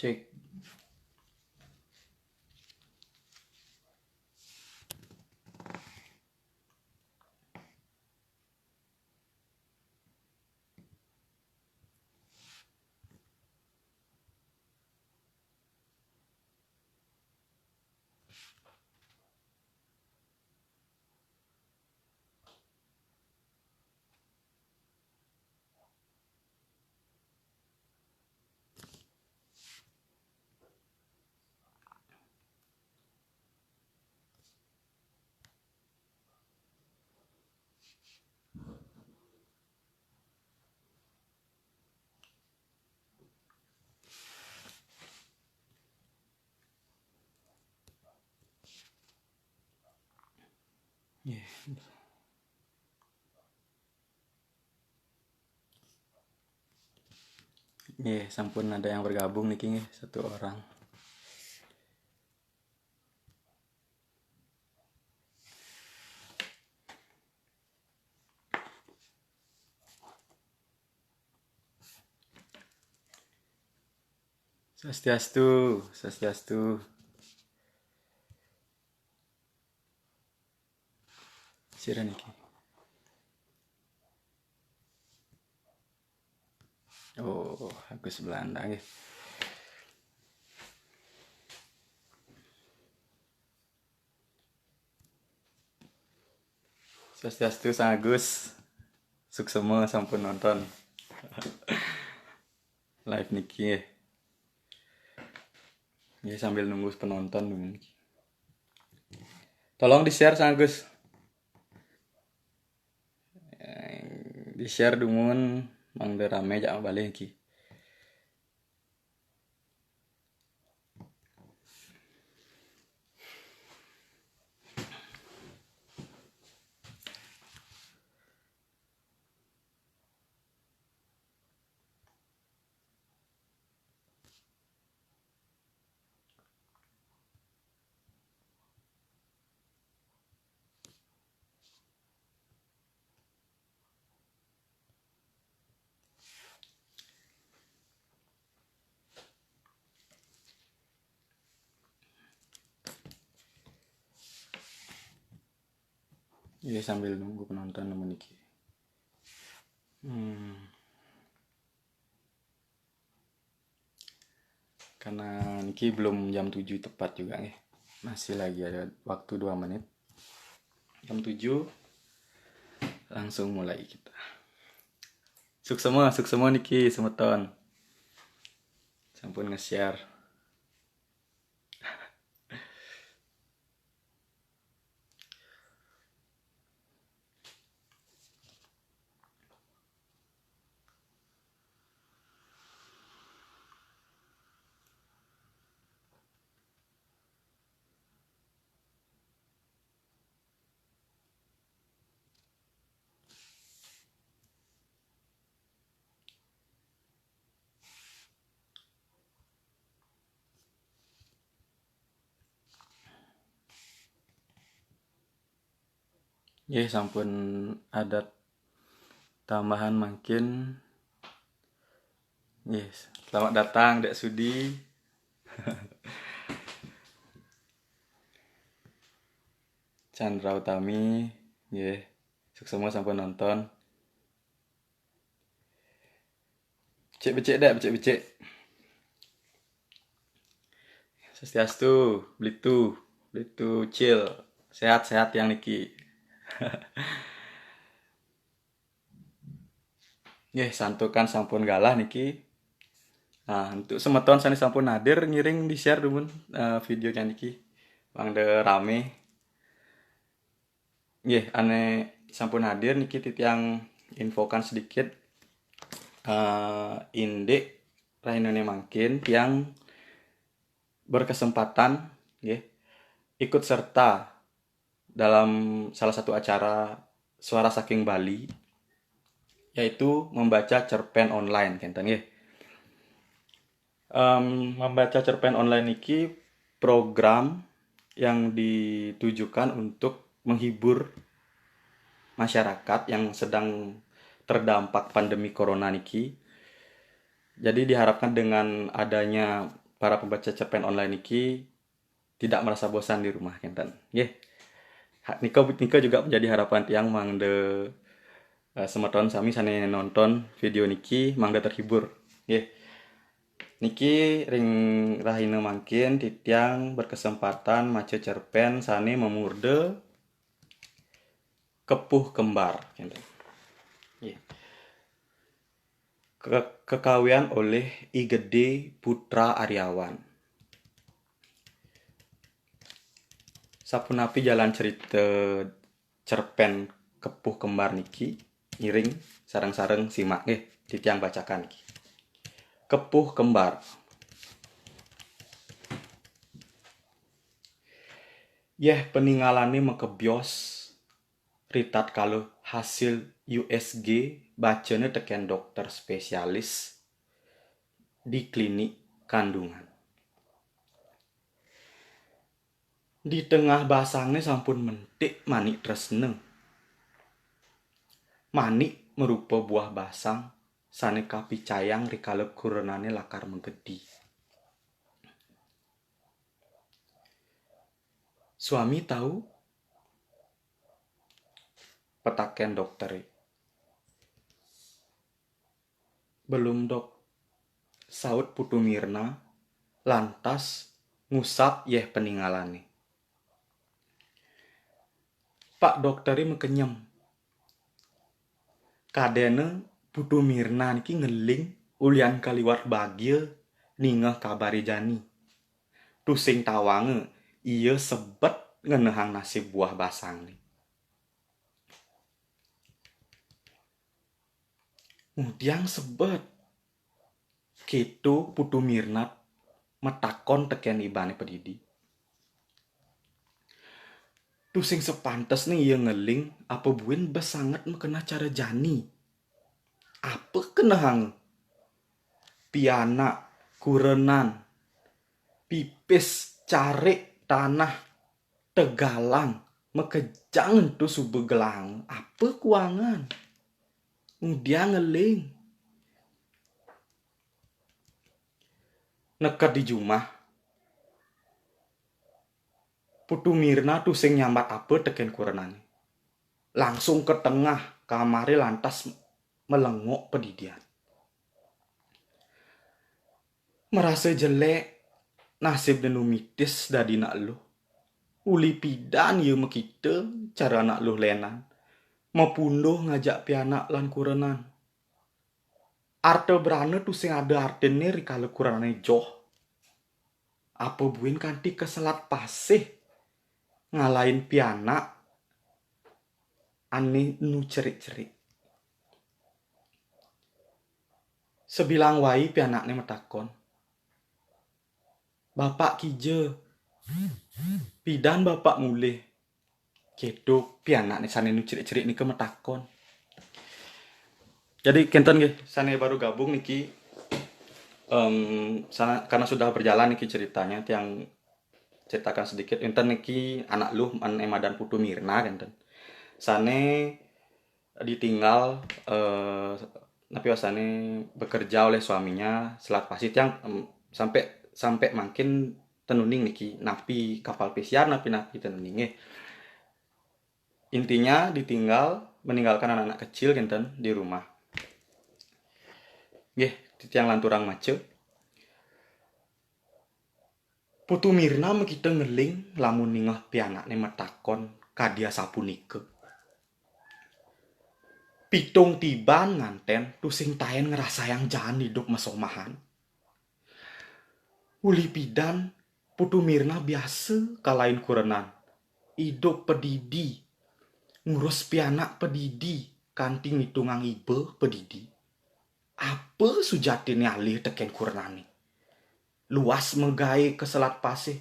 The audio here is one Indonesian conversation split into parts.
Cek. Sampun ada yang bergabung nih King, satu orang. Swastiastu, swastiastu. Sira niki. Oh, Agus Belanda nggih. Swastiastu Sang Agus. Suksema sampun nonton. Live niki nggih. Ya sambil nunggu penonton dulu. Tolong di-share Sang Agus. Di-share dumun mangde rame jak balik iki. Ya sambil nunggu penonton nemen iki. Karena niki belum jam 7 tepat juga nih. Masih lagi ada waktu 2 menit. Jam 7 langsung mulai kita. Suksema niki semeton. Sampun nge-share. Ya sampun ada tambahan makin. Yes, selamat datang Dek Sudi. Chandra Utami, suksema sampun nonton. Becek Dek. Swastiastu, Blitu chill, sehat-sehat yang niki. Santukan sampun galah niki. Nah, untuk semeton sani sampun hadir ngiring di-share dumun video niki. Mangde rame. Ane sampun hadir niki titiang infokan sedikit. Indek rainone mangkin yang berkesempatan ikut serta dalam salah satu acara Suara Saking Bali, yaitu membaca cerpen online kenten nggih. Membaca cerpen online ini program yang ditujukan untuk menghibur masyarakat yang sedang terdampak pandemi corona niki. Jadi diharapkan dengan adanya para pembaca cerpen online niki tidak merasa bosan di rumah kinten. Nggih. Nika juga menjadi harapan tiang mangde semeton sami sane nonton video niki mangga terhibur. Nggih. Niki ring rahina mangkin titiang berkesempatan maca cerpen sane memurde Kepuh Kembar. Nggih. Kekawian oleh I Gede Putra Aryawan. Sapunapi jalan cerita cerpen Kepuh Kembar niki ngiring sareng-sareng simak nggih titiang bacakan niki. Kepuh Kembar. Yeh peninggalane mekebios ritat kalau hasil USG bacanya teken dokter spesialis di klinik kandungan. Di tengah basangnya sampun mentik manik tresne. Manik merupa buah basang sane kapicayang rikala kurenane lakar menggedi. Suami tahu? Petaken dokter. Belum dok. Saut Putu Mirna lantas ngusap yeh peninggalane. Pak dokteri mekenyem. Kadene Putu Mirna niki ngeling ulian kaliwat bagia ningeh kabari jani. Tusing tawange iya sebet ngenehang nasib buah basang ni. Mudiang sebet. Ketu Putu Mirna metakon teken ibane pedidi. Tusing sepantes nih iya ngeling apa buin besangat mekena cara jani. Apa kenehang? Pianak, kurenan, pipis, carik, tanah, tegalang, mekejang tu subegelang. Apa kuangan? Dia ngeling. Nekat di jumah. Putu Mirna tusing nyambat apa teken kurenane. Langsung ke tengah kamare lantas melengok pedidian. Merasa jelek nasib dan numitis dadi nak lu. Uli pidan ye mekita cara nak lu lenan. Mepunduh ngajak pianak lan kurenan. Arte berana tu sing ada artene rikala kurenane joh. Apa buin kanti keselat pasih ngalahin pianak ane nu cerik-cerik. Sebilang wai pianakne metakon. Bapak kije. Pidan bapak mulih. Kedo pianakne sane nu cerik-cerik niki metakon. Jadi kenten nggih, sane baru gabung niki karena sudah berjalan niki ceritanya tiang ceritakan sedikit enten niki anak luh an Ema dan Putu Mirna kenten. Sane ditinggal tapi wasane bekerja oleh suaminya selat pasit yang sampai makin tenuning niki napi kapal pesiar napi tenuning. Intinya ditinggal meninggalkan anak-anak kecil kenten di rumah. Nggih, titiang lanturang mace. Putu Mirna mekita ngeling lamun ningah pianakne metakon kadia sapunike. Pitung tiban nganten tusing taen ngerasayang jahan hidup mesomahan. Uli pidan Putu Mirna biasa kalain kurenan. Hidup pedidi. Ngurus pianak pedidi. Kanting hitungang ibe pedidi. Apa sujatine alih teken kurenane. Luas megai ke selat pasih.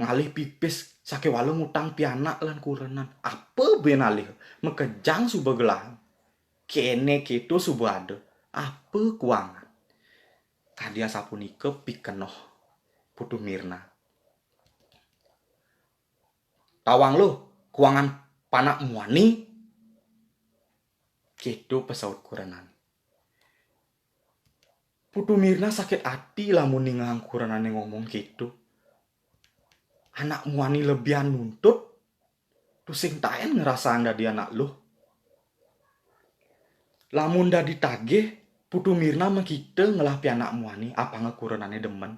Ngalih pipis sake walau ngutang pianak lan kurenan. Apa ben alih mekejang subegelang. Kene keto subada. Apa kuangan. Kadia sapunike pikenoh Putu Mirna. Tawang lu kuangan panak muani. Keto pesaut kurenan. Putu Mirna sakit hati lamun ningang kurenane ngomong gitu. Anak muani lebihan nuntut, tu sing taen ngerasa anda di anak lu. Lamun dah ditagih, Putu Mirna mengkite ngelah anak muani apa ngekurenane demen.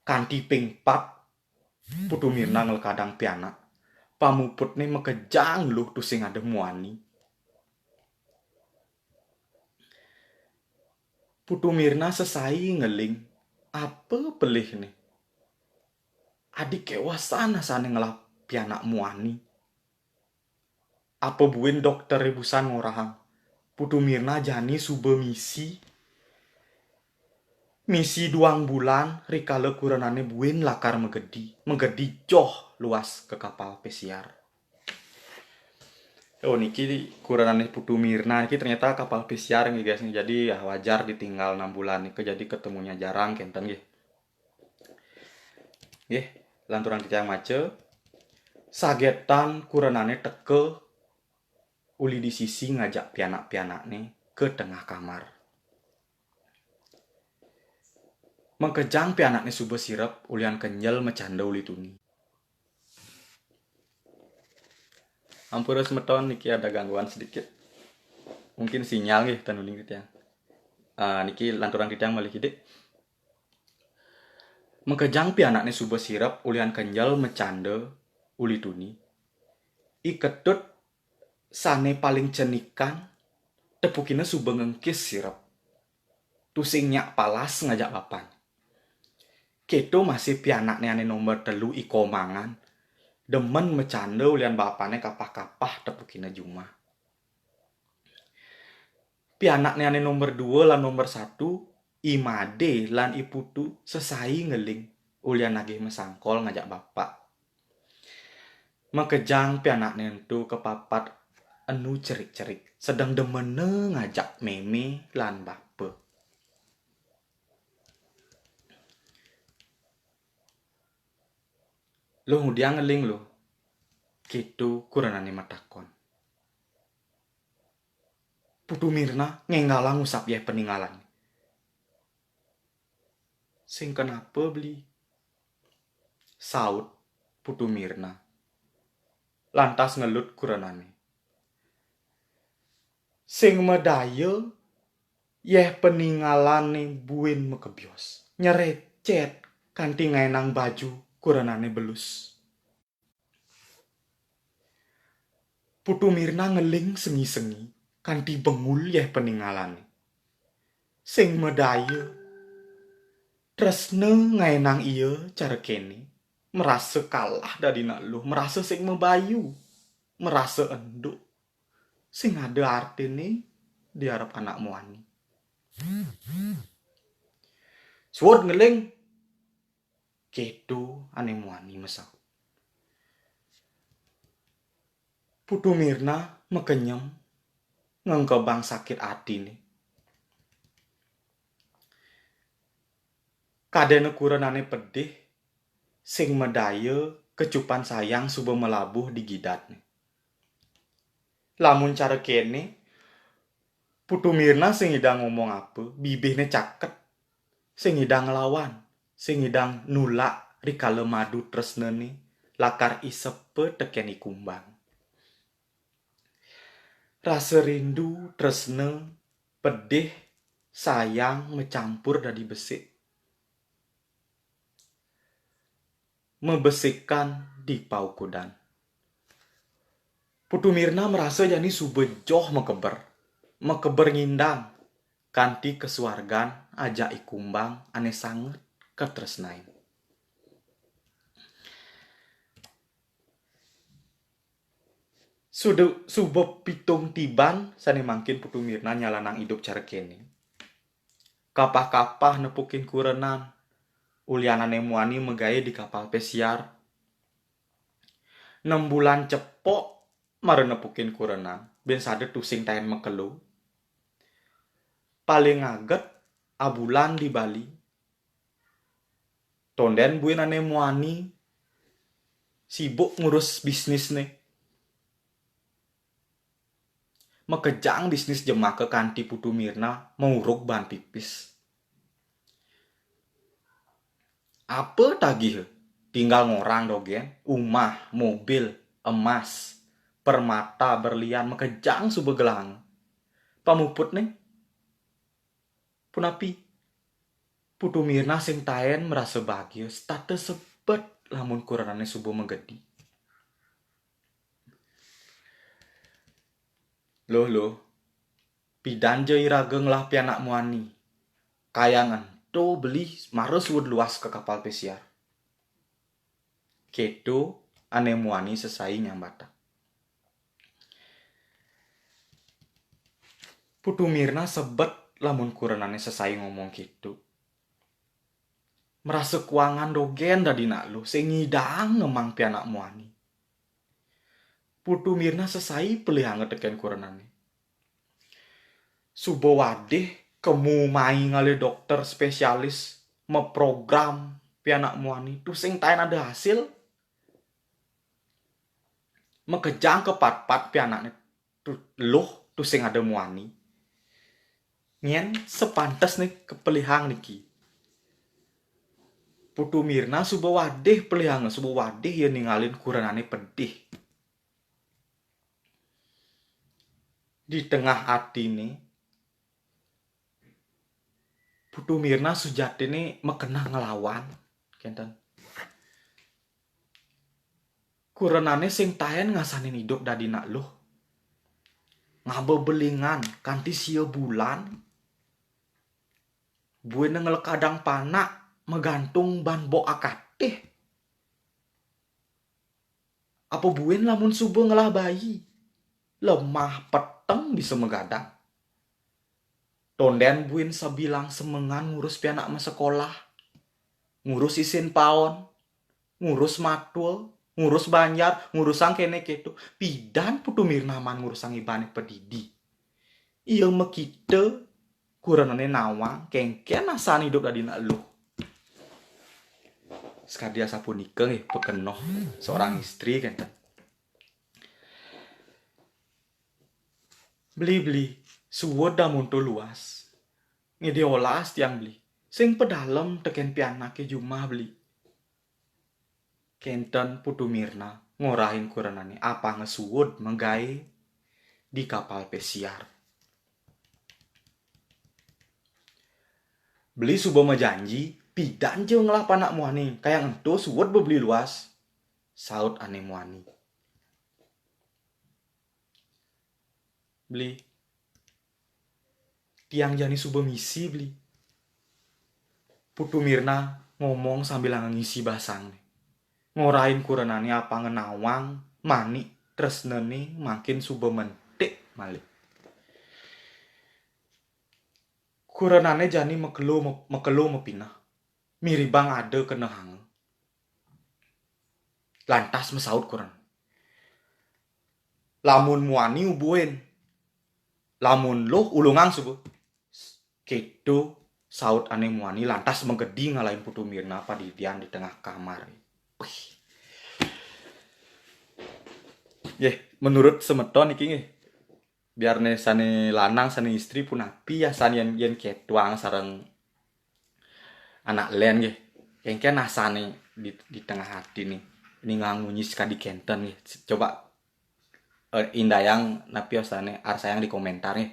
Kanti ping 4, Putu Mirna ngelkadang pianak. Pamuput nih mekejang lu tu sing ada muani. Putu Mirna sesai ngeling. Apa pelih nih? Adik kewasan asane ngelap pianak muani. Apa buin dokter rebusan ngorahang. Putu Mirna jani sube misi 2 bulan rikale kurenane buin lakar megedi joh luas ke kapal pesiar. Oh niki kurenane Putu Mirna niki ternyata kapal pesiar nih guys. Jadi ya wajar ditinggal 6 bulan nih jadi ketemunya jarang kenten nggih. Nggih, lanturan kita yang mace. Sagetan kurenane teke uli di sisi ngajak pianak-pianak nih ke tengah kamar. Mengkejang pianak nih subuh sirap ulian kenyal mecanda uli tuni. Ampura semeton niki ada gangguan sedikit. Mungkin sinyal nih tanuling kita yang. Niki lanturan kita yang balik ide. Mengkejang pianak nih subuh sirap ulian kenyal mecanda uli tuni. Iketut sane paling cenikan tepukina subuh ngengkis sirap. Tusing nyak palas ngajak papan. Keto masih pianaknya ane nomor 3 iko mangan. Demen mecanda ulian bapane kapah-kapah tepukina jumah. Pianaknya ane nomor 2 lan nomor 1 imade lan iputu sesai ngeling ulian nagih mesangkol ngajak bapak. Mekejang pianaknya itu kepapat enu cerik-cerik. Sedang demene ngajak meme lan bape. Lo dia ngeling lo. Gitu kurenane matakon. Putu Mirna ngenggalang ngusap ya peninggalan. Sing kenapa beli? Saut Putu Mirna. Lantas ngelut kurenane. Sing medaya yeh peninggalane buin mekebios. Nyerecet kanti ngainang baju kurenane belus. Putu Mirna ngeling sengi-sengi kanti bengul yeh peninggalane. Sing medaya tresne ngainang iya cara kene. Merasa kalah dari nak lu, merasa sing mebayu, merasa enduk. Sing ada arti nih diharap anak muani. Suwot ngeling. Kedo ane muani mesak. Putu Mirna mekenyem ngengkebang sakit hati nih. Kadene kurenane pedih sing medaya kecupan sayang subuh melabuh di gidat nih. Lamun cara kene Putu Mirna sing idang ngomong apa, bibihnya caket. Sing idang ngelawan, sing idang nulak rikala madu tresnene lakar isepe tekeni kumbang. Rasa rindu tresne pedih sayang mencampur dari besik. Membesikan di paukudan. Putu Mirna merasa jani subejoh mekeber ngindang kanti kesuargan aja ikumbang ane sanget ketresnain. Subuh pitung tiban sane mangkin Putu Mirna nyalanang hidup cara kene. Kapah-kapah nepukin kurenan. Ulianane muani megaya di kapal pesiar. 6 bulan cepok mare nepukin kurenan. Ben sade tusing taen mekelu. Paling ngaget abulan di Bali. Tonden buinane muani sibuk ngurus bisnis nih. Mekejang bisnis jemake kanti Putu Mirna menguruk bahan pipis. Apa tagih? Tinggal ngorang dogen, umah, mobil, emas, permata, berlian, mekejang subegelang. Pamuput nih. Punapi Putu Mirna sing taen merasa bahagia, state sebet lamun kuranane subuh menggedi. Loh, pidan je irageng lah pianak muani. Kayangan, do beli maros wud luas ke kapal pesiar. Kedo ane muani sesai nyambata. Putu Mirna sebet lamun kuranane sesai ngomong gitu. Merasa kuangan dogen dadi nak lu, sing ngidang ngemang pianak muani. Putu Mirna sesai pelih anget teken kuranane. Subo wadih kemu mai ngale dokter spesialis meprogram pianak muani tu sing taen ada hasil. Mekejang ke pat-pat pianaknya tu loh tu sing ada muani. Ngien sepantes nih kepelihang niki. Putu Mirna subo wadih pelihang, subo wadih ya ninggalin kuranane pedih. Di tengah hati nih, Putu Mirna sujati nih mekena ngelawan, kenten. Kuranane sing taen ngasanin hidup dadi nak loh. Ngabebelingan kanti sia bulan. Bue nengel kadang panak megantung ban bo akateh. Apa buen lamun subuh ngelah bayi. Lemah peteng bisa megadang. Tonden buin sabilang semengan ngurus pianak ma sekolah. Ngurus isin paon. Ngurus matul. Ngurus banjar. Ngurusang kene ketu. Pidan Putu Mirna man ngurusang ibane pedidi. Iya mekite. Kuranane nawang. Kengken asan hidup dadi nak lu. Sekadia sapunika pekenoh seorang istri kenten. Beli suwod dah muntul luas. Ngediolas tiang beli. Sing pedalem teken pianake jumah beli. Kenten Putu Mirna ngorahin kuranane apa ngesuwod menggai di kapal pesiar. Beli subuh mejanji pidan je ngelah panak muani. Kayak ento suwod bebeli luas. Saut ane muani. Beli. Tiang jani subuh misi beli. Putu Mirna ngomong sambil ngisi basang. Ngorain kuranane apa ngenawang, mani, tresnene makin subuh mentik malik. Kuranane jani mekelo mepinah. Miribang ada kena hang. Lantas mesaut kuran. Lamun muani ubuin. Lamun loh ulungang subuh. Kedo saut ane muani lantas menggedi ngalahin Putu Mirna padidian di tengah kamar. Menurut semeton iki nggih. Biar ne sane lanang sane istri pun api ya san yen ketuang sareng anak len nggih. Kengken asane di tengah hati nih. Ini ngangunyis kadi kenten nggih. Coba indayang napi asane arsayang di komentar nggih.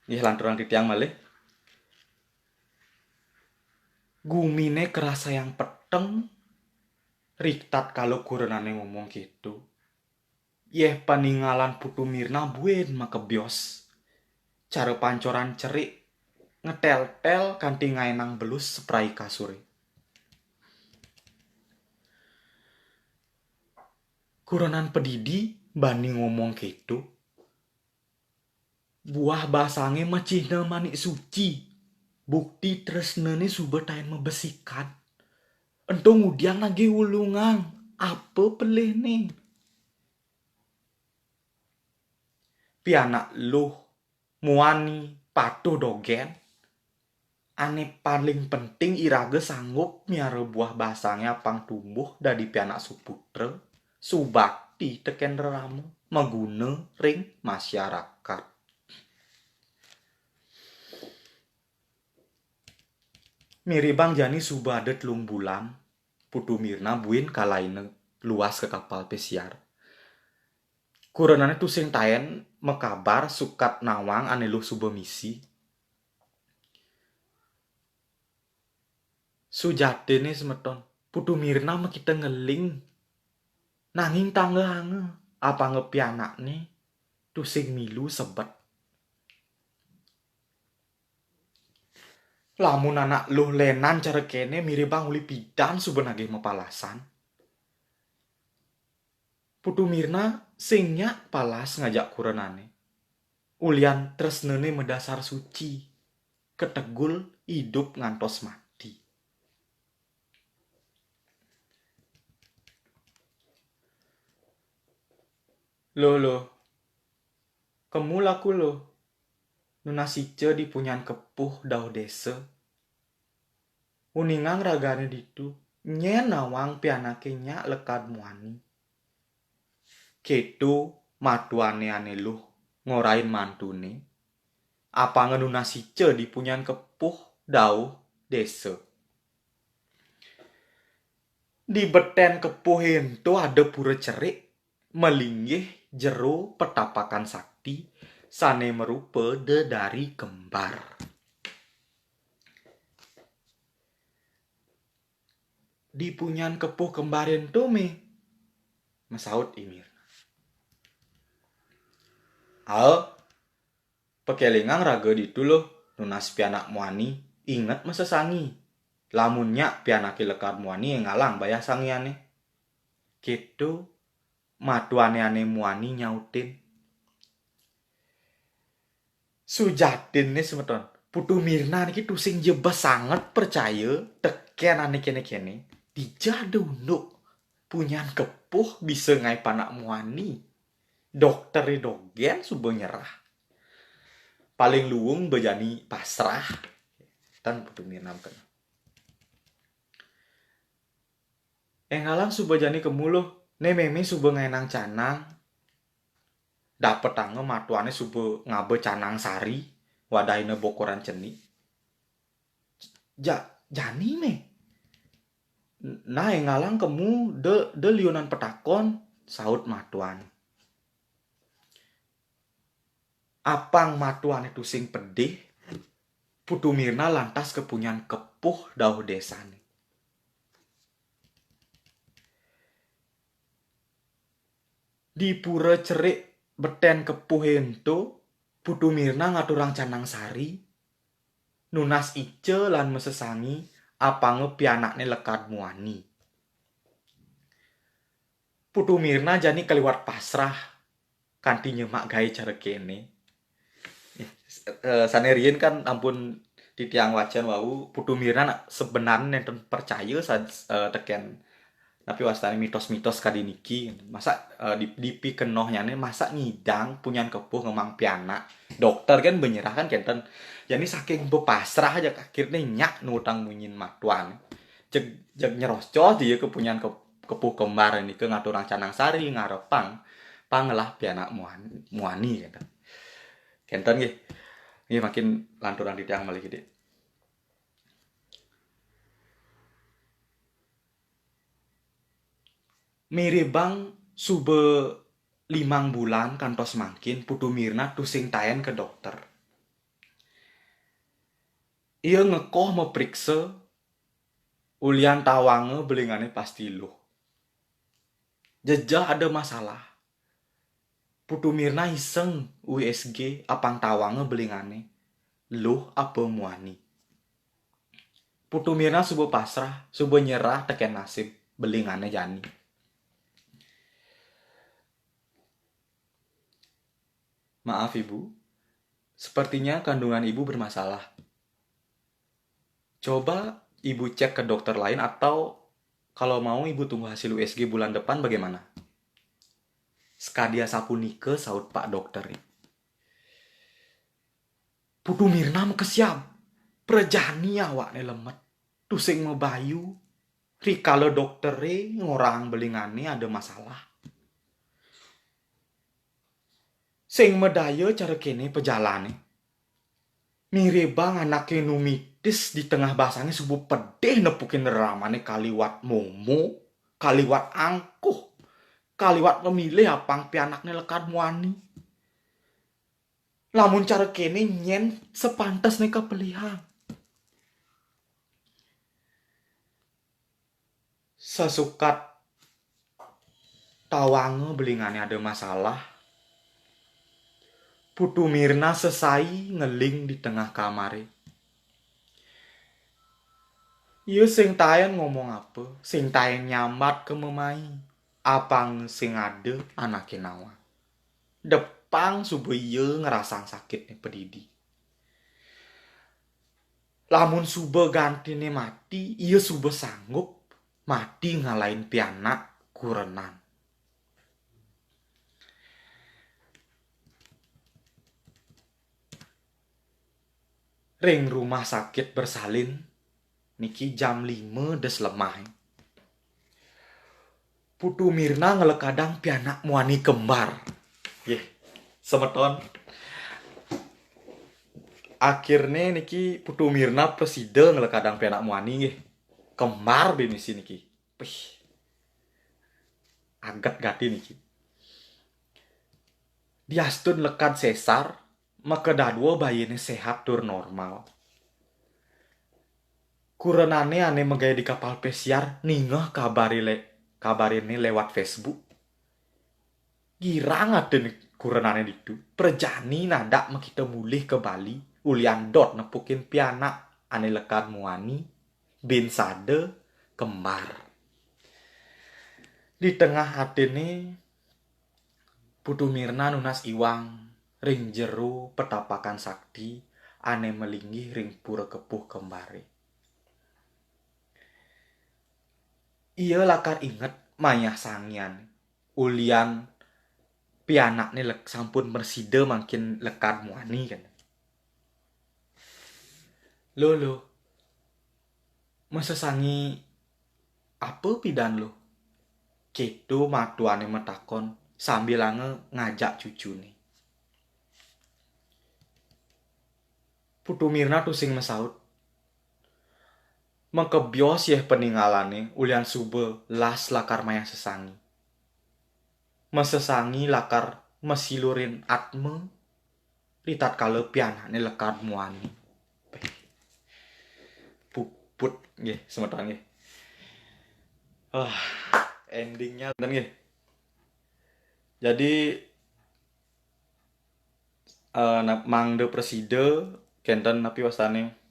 Nggih lanturan titiang malih. Gumine kerasa yang peteng. Riktat kalau kuranane ngomong gitu. Yeh paninggalan Putu Mirna buen makebios. Cara pancoran cerik. Ngetel-tel kanti ngaenang belus spray kasuri. Kuranan pedidi bani ngomong gitu. Buah basange macihna manik suci. Bukti tresnane subetain membesikan. Entong udiang lagi ulungang. Apa pelih nih? Pianak luh, muani, patuh dogen. Ane paling penting irage sanggup miara buah basangnya pang tumbuh dari pianak suputre. Subakti teken reramu. meguna ring masyarakat. Miribang jani subade telung bulan, putu Mirna buin kalaine luas ke kapal pesiar. Kurenane tusing taen mekabar sukat nawang ane luh suba misi. Sujatene semeton, putu Mirna mah kita ngeling. Nanging tangga apa ngepianakne tusing milu sebet. Lamun anak luh lenan cara kene miribang uli pidan subenage mapalasan. Putu Mirna singnya palas ngajak kurenane. Ulian tresnene medasar suci. Ketegul hidup ngantos mati. Lo. Kemu laku lo. Nuna sice di punyan kepuh dau desa. Uningang ragane ditu. Nyen nawang pianake nya lekad muani. Ketu matuane ane luh ngorain mantune. Apa ngenuna sice di punyan kepuh dau desa. Di beten kepuh ento ada pura cerik melinggih jero petapakan sakti sane merupa dari kembar. Di punyan kepuh kembar ento mesaut Imir. Pekelingang raga ditu loh nunas pianak muani inget masa sangi. Lamunnya pianaki lekar muani yang ngalang bayah sangiane. Gitu matuane ane muani nyautin. Sujatin nih semeton. Putu Mirna niki tusing jebas sangat percaya teken ane kene-kene. Dijada unduk punyan kepuh bisa ngai panak muani. Dokter dogen subuh nyerah. Paling luung bejani pasrah. Tan Putu Mirna kena. Ngalang subuh jani kemuluh. Ne meme subuh ngainang canang. Dapet tangga matuane subuh ngabe canang sari. Wadahina bokoran ceni. Jani me. Nah ngalang kemu de liunan petakon. Saut matuan. Apang matuan itu sing pedih. Putu Mirna lantas kepunyan kepuh dauh desane. Di pura cerik beten kepuh ento, Putu Mirna ngaturang canang sari. Nunas ice lan mesesangi apange pianakne lekad muani. Putu Mirna jani keliwat pasrah kanthi nyemak gawe cara kene. Sanerien kan ampun di tiang wajan wau Putu Mirna sebenarnya nenten percaya teken tapi wastane mitos-mitos kadiniki masa dipi kenohnyane masa ngidang punyan kepuh ngemang pianak dokter kan menyerah kan kenten jadi saking bepasrah aja akhirnya nyak nutang munyin matuan jeg nyerocos dia kepunyan kepuh kembar ini ke ngaturang canang sari ngarepang pangelah pianak muani kenten nggih makin lanturan di tiang malih gede. Miribang sube 5 bulan kantos mangkin Putu Mirna tusing taen ke dokter. Ia ngekoh mepriksa ulian tawange belingane pasti luh. Jejah ada masalah. Putu Mirna iseng USG apang tawange belingane luh apa muani. Putu Mirna subuh pasrah, subuh nyerah teken nasib belingane jani. Maaf ibu, sepertinya kandungan ibu bermasalah. Coba ibu cek ke dokter lain atau kalau mau ibu tunggu hasil USG bulan depan bagaimana? Skadia sapunike saut pak dokter. Putu Mirna mekesiap. Prejani awakne lemet. Tusing mebayu. Rikala doktere ngorang belingane ada masalah. Sing medaya cara kene pejalane. Mirebang anake numitis di tengah basangnya subuh pedih nepukin ramane kaliwat momo, kaliwat angkuh, kaliwat memilih apang pianakne lekad muani. Lamun cara kene nyen sepantas nih kepelihang. Sesukat tawange belingane ada masalah. Putu Mirna sesai ngeling di tengah kamare. Iya sing tayen ngomong apa, sing tayen nyambat ke memai. Apang sing ade anake nawa. Depang subuh iya ngerasang sakit nih pedidi. Lamun subuh gantine mati, iya subuh sanggup mati ngalahin pianak kurenan. Ring rumah sakit bersalin, niki jam 5 des lemah. Putu Mirna ngelekadang pianak muani kembar. Ye, semeton. Akhirnya niki Putu Mirna presiden ngelekadang pianak muani ye. Kembar benisi niki. Pih. Agat gati niki. Diastun lekad sesar, maka dadua bayine sehat tur normal. Kurenane ane megaya di kapal pesiar ningeh kabarine lewat Facebook. Girang ada kurenane ditu. Perjani nadak makita mulih ke Bali. Ulian dot nepukin pianak ane lekad muani. Bin sade kembar. Di tengah hatine Putu Mirna nunas iwang. Ring jeru petapakan sakti. Ane melinggih ring pura kepuh kembari. Iya lakar inget mayah sangian. Ulian pianak nih sampun berside makin lekad muani kan. Lo. Masa sangi apa pidan lo? Kedo matuane metakon sambil ngajak cucu nih. Putu Mirna tuh sing mesaut. Mengkebios ya peninggalane ulian sube las lakar maya sesangi. Mesesangi lakar mesilurin atme ritat kale pianane lekad muani. Puput nggih semeton nggih. Endingnya bener nggih. Jadi mangde preside kenten napi wasane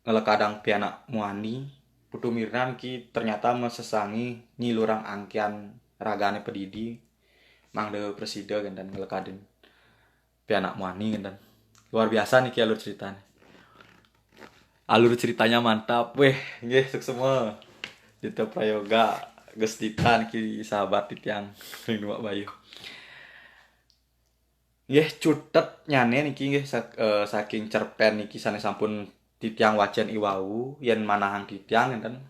ngelekadang pianak muani. Putu Mirna ki ternyata mesesangi nyilurang angkian ragane pedidi. Mangde preside kenten ngelekadin pianak muani kenten. Luar biasa nih ki alur ceritanya. Alur ceritanya mantap. Weh, nggih sukses semua. Dita Prayoga geus ditan ki sahabat titiang ring Dumak Bayu. Nggih cutet nyane niki nggih saking cerpen niki sanes sampun titiang wajan iwau yen manahang titiang enten.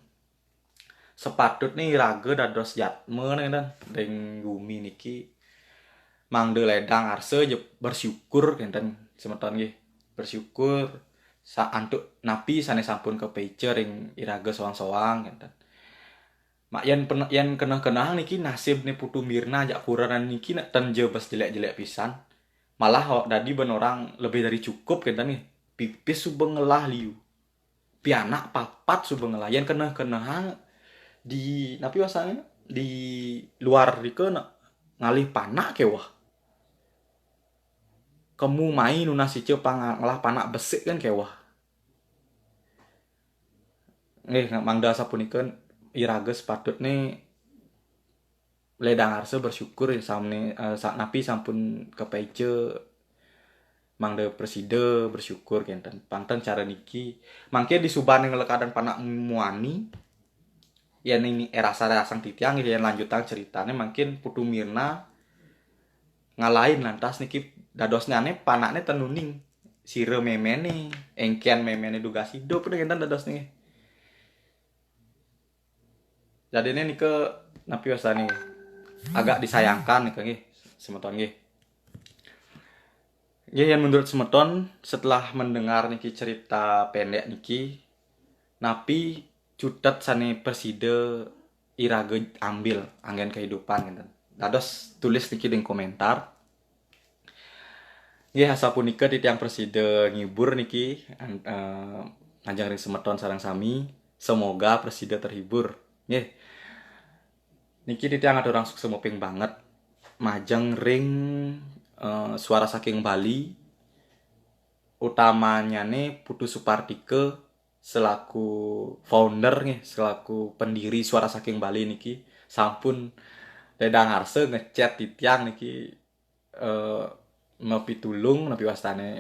Sepatutnya iraga dados yatme enten ring bumi niki mangde ledang arse bersyukur enten semeton nggih. Bersyukur antuk napi sanes sampun kepece ring iraga soang-soang enten. Mak yen kenah-kenah niki nasib nih Putu Mirna jak kurenan niki nak tenje bas jelek-jelek pisan. Malah dadi ben orang lebih dari cukup kan nih. Pipis subeng ngelah liu. Pianak papat subeng ngelah. Yen kenah-kenah di napi wasane di luar rike ngalih panak kewah. Kamu main nunas sice ngelah panak besik kan kewah. Nggih mangda sapunikeun iraga sepatutnya ledang arse bersyukur ya samne napi sampun kepece mangde preside bersyukur kenten panten cara niki mangke disubane ngelekadan panak muani yen ini rasa-rasang titiang yen lanjutan ceritane mungkin Putu Mirna ngalahin lantas niki dadosnyane panakne tenuning sire memene engkian memene duga hidup kenten dadosnya. Jadi ini ke napi wasane agak disayangkan nih nggih semeton nggih. Ya, yang menurut semeton setelah mendengar niki cerita pendek niki, napi cutet sane preside irage ambil angin kehidupan gitu. Dados tulis niki di komentar. Ya, sapunika di tiang preside ngibur niki panjang ring semeton sarang sami. Semoga preside terhibur. Nggih, niki di tiang ada orang sukses moping banget. Majeng ring suara saking Bali utamanya nih Putu Supardike selaku founder nih, selaku pendiri Suara Saking Bali niki sampun dedang harse ngechat di tiang niki eh nepi tulung nepi wastane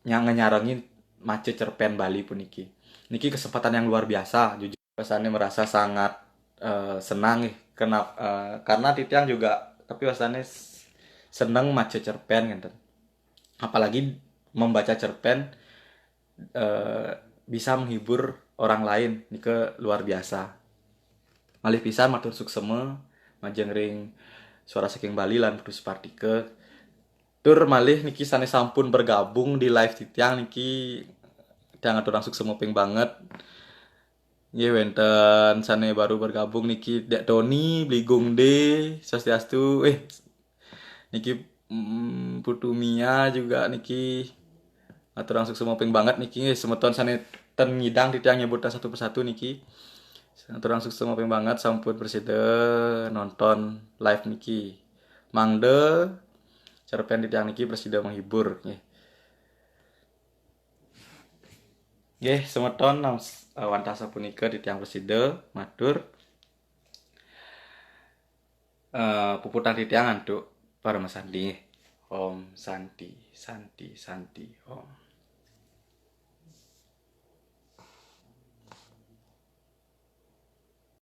yang nyarengin mace cerpen Bali pun niki. Niki kesempatan yang luar biasa jujur wastane merasa sangat senang nih karena Titiang juga tapi wastane seneng mace cerpen gitu. Apalagi membaca cerpen eh, bisa menghibur orang lain ini ke luar biasa. Malih pisan matur sukseme majeng ring Suara Saking Bali lan Putus Partike. Tur malih niki sane sampun bergabung di live titiang niki tiang atur langsung semuping banget. Nggih wenten sane baru bergabung niki Dek Tony, Bligung D, Swastiastu. Niki Putu Mia juga niki atur langsung semuping banget niki semeton sane ten ngidang titiang nyebutan satu persatu niki. Atur langsung semuping banget sampun preside nonton live niki. Mangde cerpen titiang niki preside menghibur nggih. Nggih, semeton wantasa punika titiang preside matur puputan titiang antuk para Mas Andi. Om Santi, Santi, Santi, Om.